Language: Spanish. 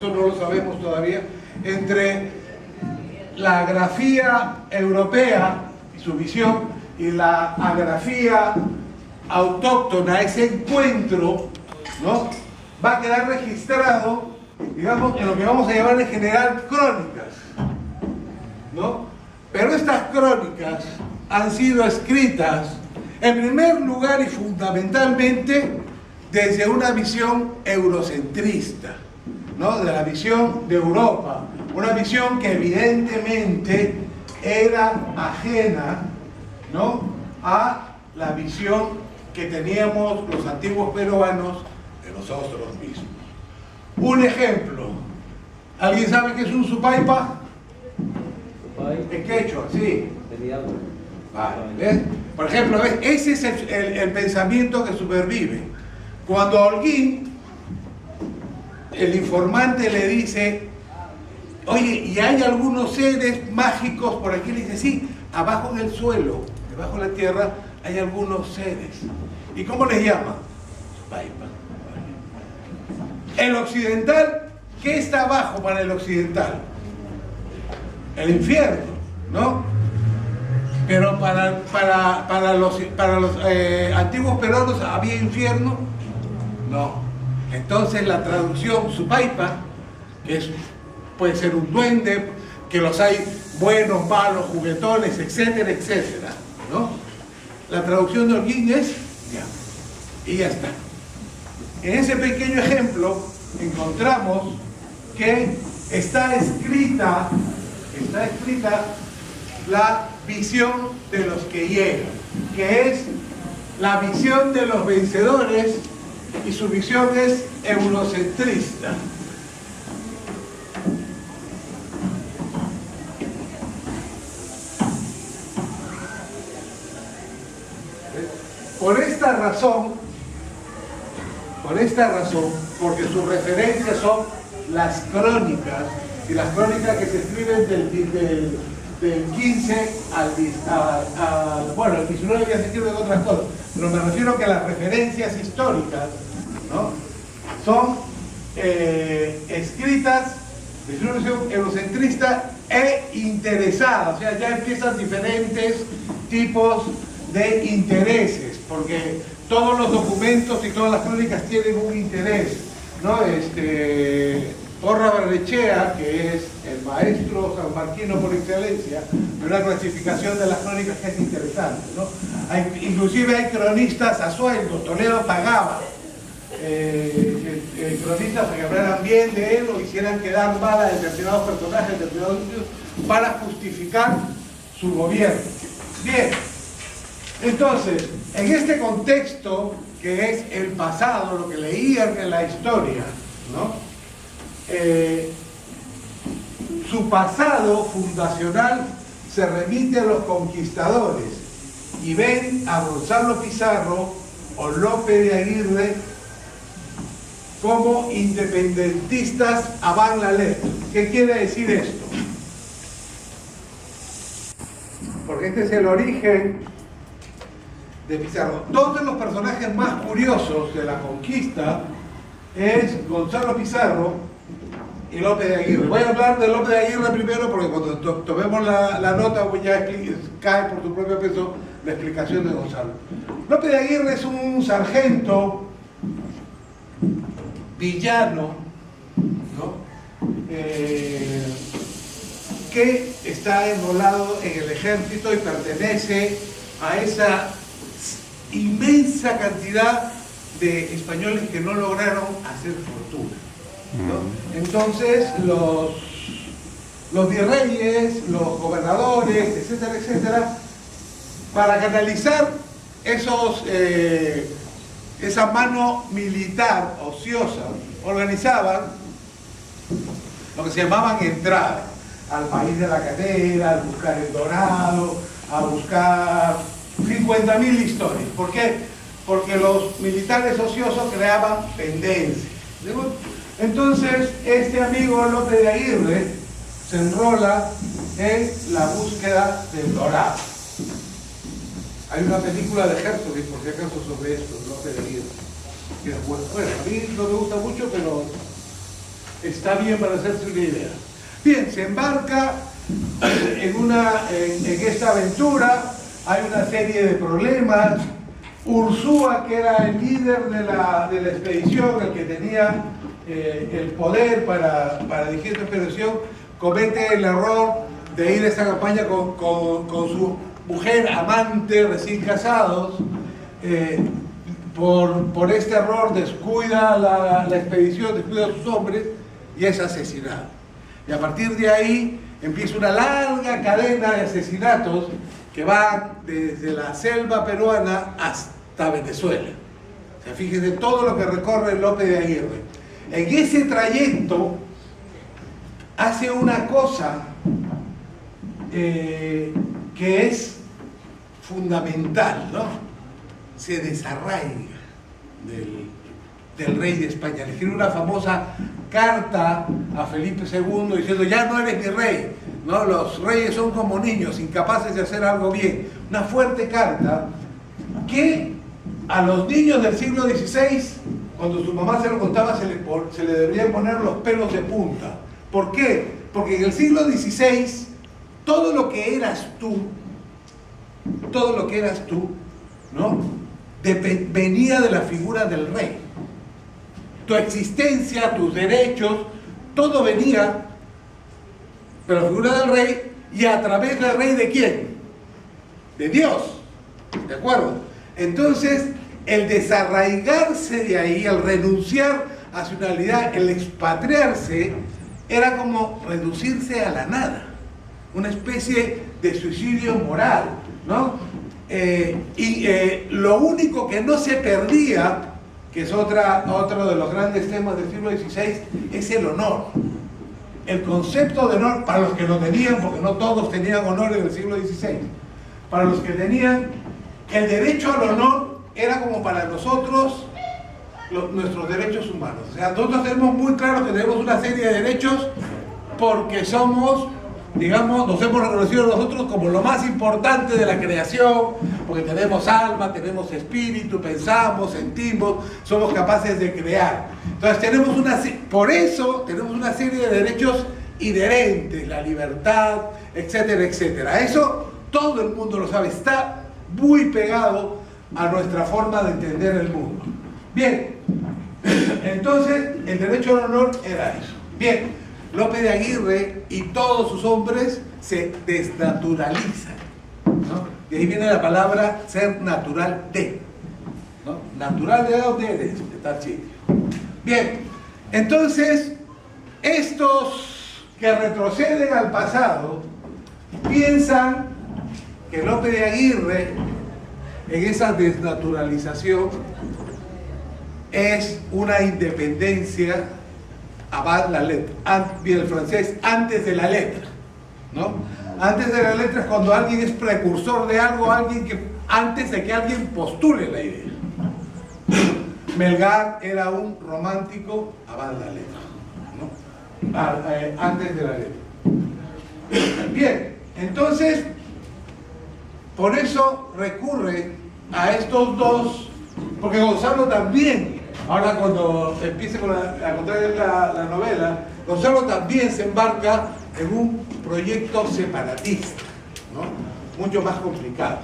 eso no lo sabemos todavía, entre la grafía europea y su visión y la agrafía autóctona, ese encuentro, ¿no?, va a quedar registrado, digamos, en lo que vamos a llamar en general crónicas, ¿no? Pero estas crónicas han sido escritas en primer lugar y fundamentalmente desde una visión eurocentrista, ¿no?, de la visión de Europa, una visión que evidentemente era ajena, ¿no?, a la visión que teníamos los antiguos peruanos de nosotros mismos. Un ejemplo, ¿alguien sabe qué es un supaipa? En quechua, sí. Vale, ¿ves? Por ejemplo, ¿ves? Ese es el pensamiento que supervive. Cuando a Holguín, el informante le dice, oye, ¿y hay algunos seres mágicos por aquí? Le dice, sí, abajo en el suelo, debajo de la tierra, hay algunos seres. ¿Y cómo les llama? Supaipa. El occidental, ¿qué está abajo para el occidental? El infierno, ¿no? Pero para los antiguos peruanos, ¿había infierno? No. Entonces la traducción supaipa, que puede ser un duende, que los hay buenos, malos, juguetones, etcétera, etcétera, ¿no? La traducción de Holguín es diablo. Y ya está. En ese pequeño ejemplo encontramos que está escrita la visión de los que llegan, que es la visión de los vencedores, y su visión es eurocentrista. Por esta razón, porque sus referencias son las crónicas, y las crónicas que se escriben del 15 bueno, el 19 ya se escriben otras cosas, pero me refiero que las referencias históricas, ¿no?, son escritas desde una visión eurocentrista e interesada, o sea, ya empiezan diferentes tipos de intereses, porque todos los documentos y todas las crónicas tienen un interés, ¿no? Porra Barrechea, que es el maestro sanmarquino por excelencia, de una clasificación de las crónicas que es interesante, ¿no? Inclusive hay cronistas a sueldo, Toledo pagaba cronistas para que hablaran bien de él o hicieran quedar mal a determinados personajes, determinados sitios, para justificar su gobierno. Bien, entonces, en este contexto que es el pasado, lo que leían en la historia, ¿no?, su pasado fundacional se remite a los conquistadores y ven a Gonzalo Pizarro o Lope de Aguirre como independentistas avant la lettre. ¿Qué quiere decir esto? Porque este es el origen de Pizarro. Dos de los personajes más curiosos de la conquista es Gonzalo Pizarro y Lope de Aguirre. Voy a hablar de Lope de Aguirre primero porque cuando tomemos la nota ya cae por su propio peso la explicación de Gonzalo. Lope de Aguirre es un sargento villano, ¿no?, que está enrolado en el ejército y pertenece a esa inmensa cantidad de españoles que no lograron hacer fortuna, ¿no? Entonces los virreyes, los gobernadores, etcétera, etcétera, para canalizar esa mano militar ociosa, organizaban lo que se llamaban entradas al país de la cadera, a buscar el dorado, a buscar 50.000 historias. ¿Por qué? Porque los militares ociosos creaban pendencias. Entonces, este amigo Lope de Aguirre se enrola en la búsqueda del dorado. Hay una película de Herzog, por si acaso, sobre esto, Lope de Aguirre. Que es bueno, a mí no me gusta mucho, pero está bien para hacerse una idea. Bien, se embarca en esta aventura, hay una serie de problemas. Ursúa, que era el líder de la expedición, el que tenía el poder para dirigir esta expedición, comete el error de ir a esta campaña con su mujer, amante, recién casados. Por este error descuida la expedición, descuida a sus hombres y es asesinado. Y a partir de ahí empieza una larga cadena de asesinatos que van desde la selva peruana hasta Venezuela. O sea, fíjense todo lo que recorre Lope de Aguirre. En ese trayecto hace una cosa que es fundamental, ¿no? Se desarraiga del rey de España. Le escribe una famosa carta a Felipe II diciendo: ya no eres mi rey, ¿no? Los reyes son como niños, incapaces de hacer algo bien. Una fuerte carta que a los niños del siglo XVI, cuando su mamá se lo contaba, se le deberían poner los pelos de punta. ¿Por qué? Porque en el siglo XVI todo lo que eras tú, ¿no? Venía de la figura del rey. Tu existencia, tus derechos, todo venía de la figura del rey, y a través del rey, ¿de quién? De Dios, ¿de acuerdo? Entonces, el desarraigarse de ahí, el renunciar a su realidad, el expatriarse, era como reducirse a la nada, una especie de suicidio moral, ¿no? Lo único que no se perdía, que es otro de los grandes temas del siglo XVI, es el honor. El concepto de honor, para los que lo tenían, porque no todos tenían honor en el siglo XVI, para los que tenían, el derecho al honor era como para nosotros nuestros derechos humanos. O sea, nosotros tenemos muy claro que tenemos una serie de derechos porque somos, digamos, nos hemos reconocido nosotros como lo más importante de la creación, porque tenemos alma, tenemos espíritu, pensamos, sentimos, somos capaces de crear. Entonces por eso tenemos una serie de derechos inherentes, la libertad, etcétera, etcétera. Eso todo el mundo lo sabe, está muy pegado a nuestra forma de entender el mundo. Bien, entonces el derecho al honor era eso. Bien, Lope de Aguirre y todos sus hombres se desnaturalizan, ¿no? De ahí viene la palabra ser natural de, ¿no? Natural de dónde eres, de tal sitio. Bien, entonces estos que retroceden al pasado piensan que Lope de Aguirre, en esa desnaturalización, es una independencia avant la letra, bien el francés, antes de la letra, ¿no? Antes de la letra es cuando alguien es precursor de algo, antes de que alguien postule la idea. Melgar era un romántico avant la letra, ¿no? Antes de la letra. Bien, entonces, por eso recurre a estos dos, porque Gonzalo también, ahora cuando empiece a contar la novela, Gonzalo también se embarca en un proyecto separatista, ¿no? Mucho más complicado.